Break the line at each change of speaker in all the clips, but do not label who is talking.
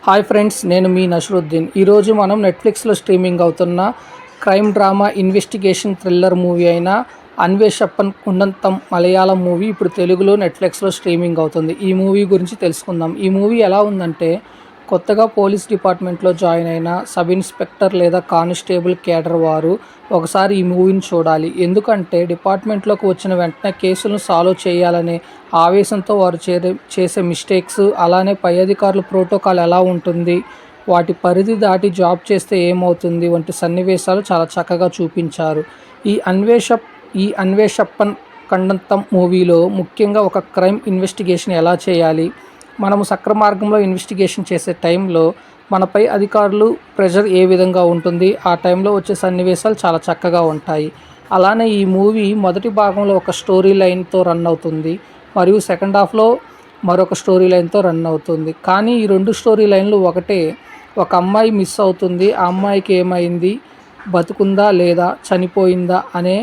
Hi friends, నేను మీ నషరుద్దీన్. ఈరోజు మనం నెట్ఫ్లిక్స్లో స్ట్రీమింగ్ అవుతున్న crime drama investigation thriller movie అయిన అన్వేషప్పన్ కుండంతం మలయాళం మూవీ ఇప్పుడు తెలుగులో నెట్ఫ్లిక్స్లో స్ట్రీమింగ్ అవుతుంది. ఈ మూవీ గురించి తెలుసుకుందాం. ఈ మూవీ ఎలా ఉందంటే, కొత్తగా పోలీస్ డిపార్ట్మెంట్లో జాయిన్ అయిన సబ్ ఇన్స్పెక్టర్ లేదా కానిస్టేబుల్ కేడర్ వారు ఒకసారి ఈ మూవీని చూడాలి. ఎందుకంటే డిపార్ట్మెంట్లోకి వచ్చిన వెంటనే కేసులను సాల్వ్ చేయాలనే ఆవేశంతో వారు చేసే మిస్టేక్స్, అలానే పై అధికారుల ప్రోటోకాల్ ఎలా ఉంటుంది, వాటి పరిధి దాటి జాబ్ చేస్తే ఏమవుతుంది వంటి సన్నివేశాలు చాలా చక్కగా చూపించారు. ఈ అన్వేషప్పన్ కండంతం మూవీలో ముఖ్యంగా ఒక క్రైమ్ ఇన్వెస్టిగేషన్ ఎలా చేయాలి, మనము సక్రమార్గంలో ఇన్వెస్టిగేషన్ చేసే టైంలో మనపై అధికారులు ప్రెషర్ ఏ విధంగా ఉంటుంది, ఆ టైంలో వచ్చే సన్నివేశాలు చాలా చక్కగా ఉంటాయి. అలానే ఈ మూవీ మొదటి భాగంలో ఒక స్టోరీ లైన్తో రన్ అవుతుంది, మరియు సెకండ్ హాఫ్లో మరొక స్టోరీ లైన్తో రన్ అవుతుంది. కానీ ఈ రెండు స్టోరీ లైన్లు ఒకటే. ఒక అమ్మాయి మిస్ అవుతుంది, ఆ అమ్మాయికి ఏమైంది, బతుకుందా లేదా చనిపోయిందా అనే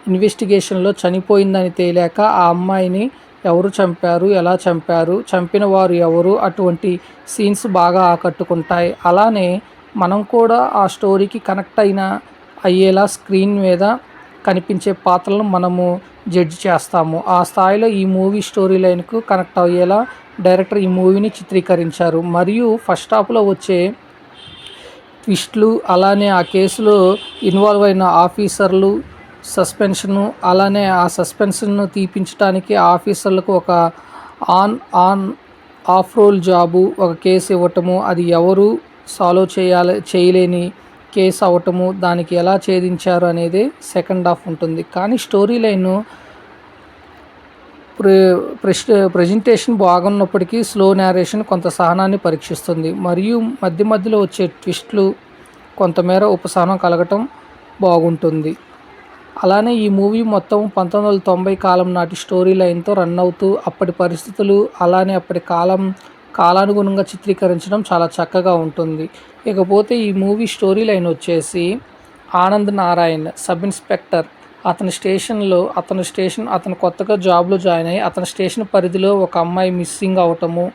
ఇన్వెస్టిగేషన్లో చనిపోయిందని తేలాక ఆ అమ్మాయిని ఎవరు చంపారు, ఎలా చంపారు, చంపిన వారు ఎవరు, అటువంటి సీన్స్ బాగా ఆకట్టుకుంటాయి. అలానే మనం కూడా ఆ స్టోరీకి కనెక్ట్ అయ్యేలా స్క్రీన్ మీద కనిపించే పాత్రలను మనము జడ్జి చేస్తాము. ఆ స్థాయిలో ఈ మూవీ స్టోరీ లైన్కు కనెక్ట్ అయ్యేలా డైరెక్టర్ ఈ మూవీని చిత్రీకరించారు. మరియు ఫస్ట్ హాఫ్లో వచ్చే ట్విస్ట్లు, అలానే ఆ కేసులో ఇన్వాల్వ్ అయిన ఆఫీసర్లు సస్పెన్షను, అలానే ఆ సస్పెన్షన్ను తీపించడానికి ఆఫీసర్లకు ఒక ఆన్ ఆఫ్ రోల్ జాబు, ఒక కేసు ఇవ్వటము, అది ఎవరు సాల్వ్ చేయలేని కేసు అవ్వటము, దానికి ఎలా ఛేదించారు అనేది సెకండ్ హాఫ్ ఉంటుంది. కానీ స్టోరీ లైను ప్రెజెంటేషన్ బాగున్నప్పటికీ స్లో నేరేషన్ కొంత సహనాన్ని పరీక్షిస్తుంది. మరియు మధ్యలో వచ్చే ట్విస్ట్లు కొంతమేర ఉపశమనం కలగటం బాగుంటుంది. అలానే ఈ మూవీ మొత్తం 1990 కాలం నాటి స్టోరీ లైన్తో రన్ అవుతూ అప్పటి పరిస్థితులు, అలానే అప్పటి కాలానుగుణంగా చిత్రీకరించడం చాలా చక్కగా ఉంటుంది. ఇకపోతే ఈ మూవీ స్టోరీ లైన్ వచ్చేసి, ఆనంద్ నారాయణ్ సబ్ ఇన్స్పెక్టర్, అతను కొత్తగా జాబ్లో జాయిన్ అయ్యి అతని స్టేషన్ పరిధిలో ఒక అమ్మాయి మిస్సింగ్ అవటము,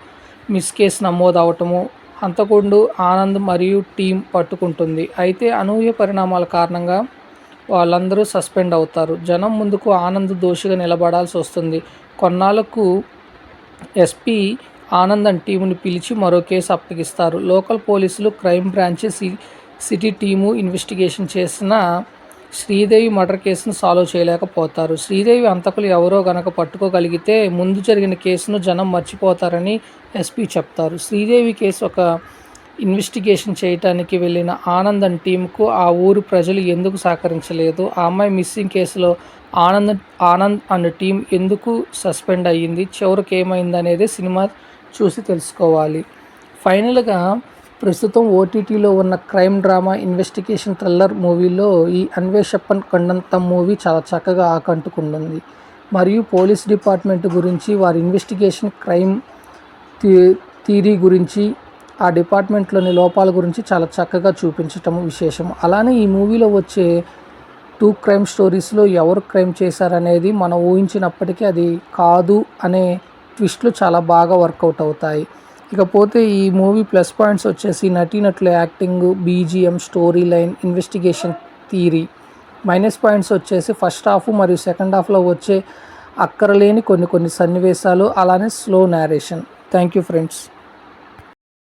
మిస్ కేసు నమోదు అవటము హంతకుండు ఆనంద్ మరియు టీం పట్టుకుంటుంది. అయితే అనూహ్య పరిణామాల కారణంగా వాళ్ళందరూ సస్పెండ్ అవుతారు. జనం ముందుకు ఆనంద్ దోషిగా నిలబడాల్సి వస్తుంది. కొన్నాళ్లకు ఎస్పీ ఆనంద్ అండ్ టీముని పిలిచి మరో కేసు అప్పగిస్తారు. లోకల్ పోలీసులు, crime branch, city team investigation చేసిన శ్రీదేవి మర్డర్ కేసును సాల్వ్ చేయలేకపోతారు. శ్రీదేవి హంతకులు ఎవరో గనక పట్టుకోగలిగితే ముందు జరిగిన కేసును జనం మర్చిపోతారని ఎస్పీ చెప్తారు. శ్రీదేవి కేసు ఒక ఇన్వెస్టిగేషన్ చేయడానికి వెళ్ళిన ఆనంద్ అండ్ టీంకు ఆ ఊరు ప్రజలు ఎందుకు సహకరించలేదు, ఆ అమ్మాయి మిస్సింగ్ కేసులో ఆనంద్ అండ్ టీం ఎందుకు సస్పెండ్ అయ్యింది, చివరికి ఏమైంది అనేది సినిమా చూసి తెలుసుకోవాలి. ఫైనల్గా ప్రస్తుతం ఓటీటీలో ఉన్న క్రైమ్ డ్రామా ఇన్వెస్టిగేషన్ థ్రిల్లర్ మూవీలో ఈ అన్వేషప్పన్ కండంతం మూవీ చాలా చక్కగా ఆకట్టుకుంటుంది. మరియు పోలీస్ డిపార్ట్మెంట్ గురించి, వారి ఇన్వెస్టిగేషన్, క్రైమ్ థియరీ గురించి, ఆ డిపార్ట్మెంట్లోని లోపాల గురించి చాలా చక్కగా చూపించటం విశేషం. అలానే ఈ మూవీలో వచ్చే 2 క్రైమ్ స్టోరీస్లో ఎవరు క్రైమ్ చేశారనేది మనం ఊహించినప్పటికీ అది కాదు అనే ట్విస్ట్లు చాలా బాగా వర్కౌట్ అవుతాయి. ఇకపోతే ఈ మూవీ ప్లస్ పాయింట్స్ వచ్చేసి నటీనటుల acting, BGM, story line, investigation theory. Minus points వచ్చేసి ఫస్ట్ హాఫ్ మరియు సెకండ్ హాఫ్లో వచ్చే అక్కరలేని కొన్ని సన్నివేశాలు, అలానే slow narration. Thank you friends.